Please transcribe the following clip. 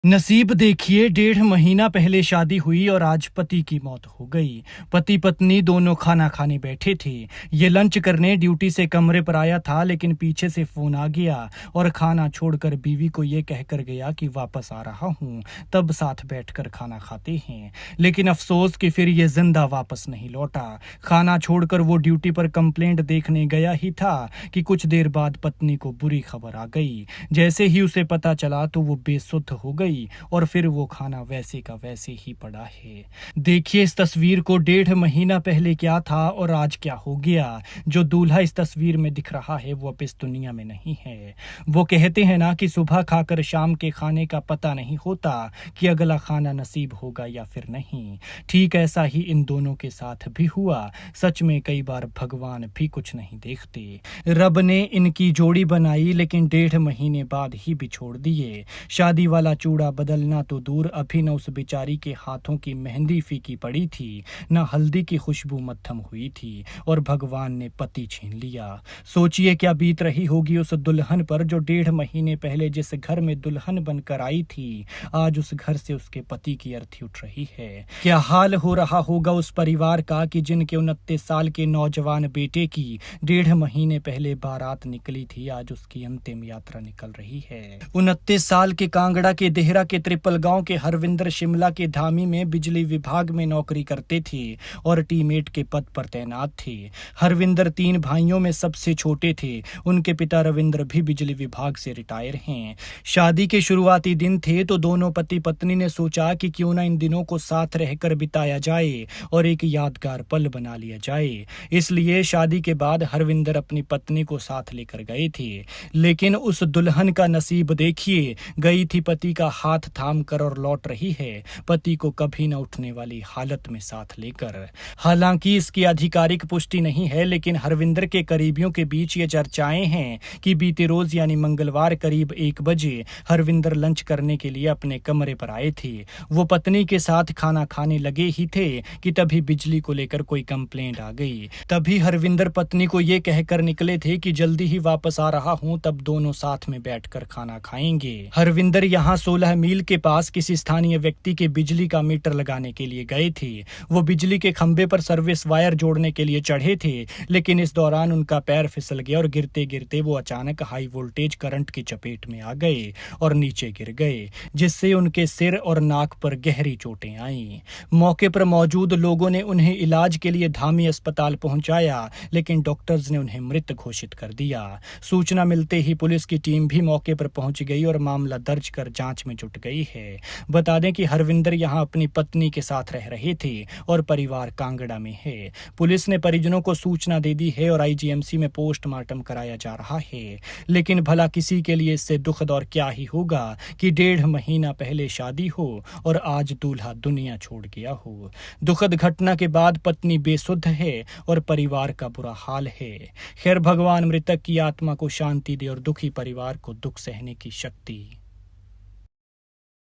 नसीब देखिए, 1.5 महीना पहले शादी हुई और आज पति की मौत हो गई। पति पत्नी दोनों खाना खाने बैठे थे। ये लंच करने ड्यूटी से कमरे पर आया था, लेकिन पीछे से फोन आ गया और खाना छोड़कर बीवी को ये कहकर गया कि वापस आ रहा हूँ, तब साथ बैठकर खाना खाते हैं। लेकिन अफसोस कि फिर ये जिंदा वापस नहीं लौटा। खाना छोड़कर वो ड्यूटी पर कंप्लेंट देखने गया ही था कि कुछ देर बाद पत्नी को बुरी खबर आ गई। जैसे ही उसे पता चला तो वो बेसुध हो गई और फिर वो खाना वैसे का वैसे ही पड़ा है। देखिए इस तस्वीर को, 1.5 महीना पहले क्या था और आज क्या हो गया। जो दूल्हा इस तस्वीर में दिख रहा है वो अब इस दुनिया में नहीं है। वो कहते हैं ना कि सुबह खाकर शाम के खाने का पता नहीं होता कि अगला खाना नसीब होगा या फिर नहीं। ठीक ऐसा ही इन दोनों के साथ भी हुआ। सच में कई बार भगवान भी कुछ नहीं देखते। रब ने इनकी जोड़ी बनाई, लेकिन 1.5 महीने बाद ही बिछोड़ दिए। शादी वाला चूड़ा बदलना तो दूर, अभी न उस बेचारी के हाथों की मेहंदी फीकी पड़ी थी, न हल्दी की खुशबू मद्धम हुई थी, और भगवान ने पति छीन लिया। सोचिए क्या बीत रही होगी उस दुल्हन पर जो 1.5 महीने पहले जिस घर में दुल्हन बनकर आई थी, आज उस घर से उसके पति की अर्थी उठ रही है। क्या हाल हो रहा होगा उस परिवार का कि जिनके 29 साल के नौजवान बेटे की 1.5 महीने पहले बारात निकली थी, आज उसकी अंतिम यात्रा निकल रही है। 29 साल के कांगड़ा के देहरा के त्रिपल गांव के हरविंदर शिमला के धामी में बिजली विभाग में नौकरी करते थे और टीमेट के पद पर तैनात थे। हरविंदर 3 भाइयों में सबसे छोटे थे। उनके पिता रविंद्र भी बिजली विभाग से रिटायर हैं। शादी के शुरुआती दिन थे तो दोनों पति पत्नी ने सोचा कि क्यों ना इन दिनों को साथ रहकर बिताया जाए और एक यादगार पल बना लिया जाए। इसलिए शादी के बाद हरविंदर अपनी पत्नी को साथ लेकर गए थे। लेकिन उस दुल्हन का नसीब देखिए, गई थी पति का हाथ थाम कर और लौट रही है पति को कभी न उठने वाली हालत में साथ लेकर। हालांकि इसकी आधिकारिक पुष्टि नहीं है, लेकिन हरविंदर के करीबियों के बीच ये चर्चाएं हैं कि बीते रोज यानी मंगलवार करीब 1 बजे हरविंदर लंच करने के लिए अपने कमरे पर आए थे। वो पत्नी के साथ खाना खाने लगे ही थे कि तभी बिजली को लेकर कोई कंप्लेंट आ गई। तभी हरविंदर पत्नी को ये कहकर निकले थे कि जल्दी ही वापस आ रहा हूं, तब दोनों साथ में बैठकर खाना खाएंगे। हरविंदर यहाँ 16 मील के पास किसी स्थानीय व्यक्ति के बिजली का मीटर लगाने के लिए गए थे। वो बिजली के खंभे पर सर्विस वायर जोड़ने के लिए चढ़े थे, लेकिन इस दौरान उनका पैर फिसल गया और गिरते गिरते वो अचानक हाई वोल्टेज करंट की चपेट में आ गए और नीचे गिर गए, जिससे उनके सिर और नाक पर गहरी चोटें आईं। मौके पर मौजूद लोगों ने उन्हें इलाज के लिए धामी अस्पताल पहुंचाया, लेकिन डॉक्टर्स ने उन्हें मृत घोषित कर दिया। सूचना मिलते ही पुलिस की टीम भी मौके पर पहुंच गई और मामला दर्ज कर जांच में जुट गई है। बता दें कि हरविंदर यहां अपनी पत्नी के साथ रह रहे थे और परिवार कांगड़ा में है। पुलिस ने परिजनों को सूचना दे दी है और आईजीएमसी में पोस्टमार्टम कराया जा रहा है। लेकिन भला किसी के लिए इससे दुखद और क्या ही होगा कि 1.5 महीना पहले शादी हो और आज दूल्हा दुनिया छोड़ गया हो। दुखद घटना के बाद पत्नी बेसुध है और परिवार का बुरा हाल है। खैर, भगवान मृतक की आत्मा को शांति दे और दुखी परिवार को दुख सहने की शक्ति